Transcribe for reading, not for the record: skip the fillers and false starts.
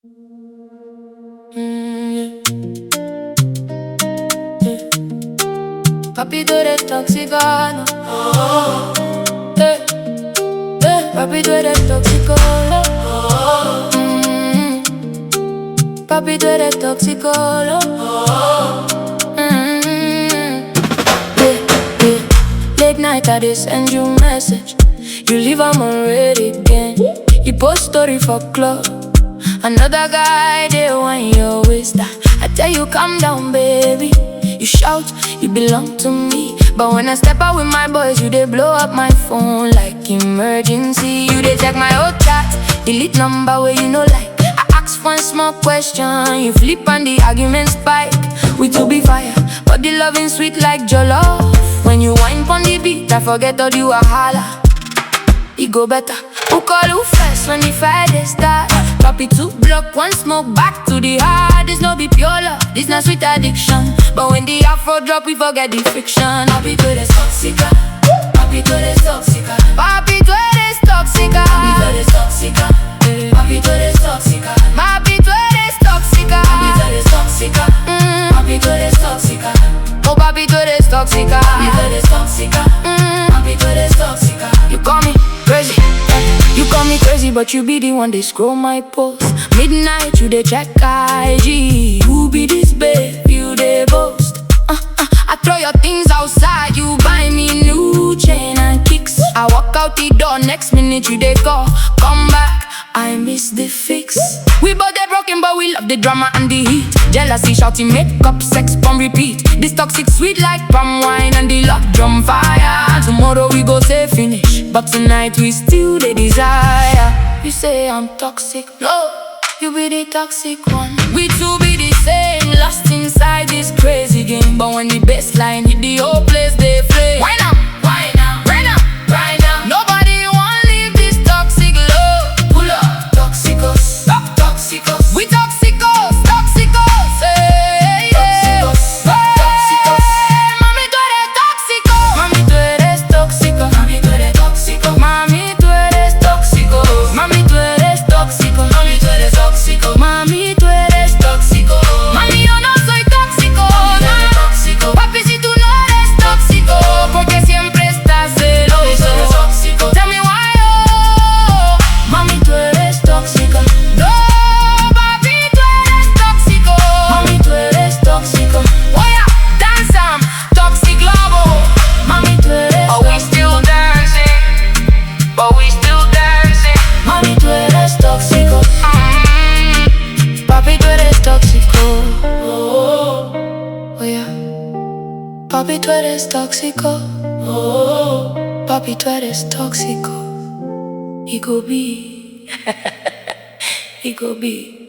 Yeah. Papi, tú eres tóxico, no. Papi, tú eres tóxico, Papi, tú eres tóxico, Late night I dey send you message, you leave am unread again. You post story for club, another guy dey want your waist. I tell you calm down, baby. You shout, you belong to me. But when I step out with my boys, you dey blow up my phone like emergency. You dey check my old chat, delete number where you know like. I ask one small question, you flip and the argument spike. We to be fire, but the loving sweet like jollof. When you whine pon the beat, I forget all you a holla. It go better. Who call who first when the fire dey start? Papi two block, one smoke back to the heart. This no be pure love, this not sweet addiction. But when the afro drop, we forget the friction. Papi tú eres tóxica, papi tú eres tóxica, papi tú eres tóxica, papi tú eres tóxica, papi tú eres tóxica, papi tú eres tóxica, papi tú eres tóxica, papi tú eres tóxica. Oh papi tú eres tóxica, papi tú eres tóxica, papi tú eres tóxica. You call me crazy, you call me crazy, but you be the one they scroll my post. Midnight you dey check IG. Who be this babe? You dey boast. I throw your things outside, you buy me new chain and kicks. I walk out the door, next minute you dey call. Come back, I miss the fix. We both dey broken, but we love the drama and the heat. Jealousy, shouting, makeup, sex, pump, repeat. This toxic sweet like palm wine and the love drum fire. Tomorrow we go say finish, but tonight we still the desire. You say I'm toxic, no, you be the toxic one. We two be the same, lost inside this crazy game. But when the bassline hit, the whole place they flame. Why now? Why now? Right now? Right now? Nobody want leave this toxic love. Pull up, toxicos, toxicos. We toxicos, toxicos, hey, yeah. Toxicos, toxicos. Mami, tú eres tóxico. Mami, tú eres tóxico. Mami, tú eres tóxico. Mami, tú eres tóxico. Mami, tú eres tóxico. Mami, tú eres tóxico. Mami, tú eres tóxico. Mami, yo no soy tóxico. Mami, tú eres tóxico. Papi, si tú no eres tóxico, porque siempre estás celoso. Mami, tú eres tóxico. Tell me why, oh. Mami, tú eres tóxica. No, papi, tú eres tóxico. Mami, tú eres tóxico. Oh yeah, dance toxic lobo. Mami, tú eres tóxico. But we still dancing. But we still dancing. Mami, tú eres tóxico. Papi, tú eres tóxico. Oh yeah. Papi, tú eres tóxico. Papi, tú eres tóxico. It go be. It go be.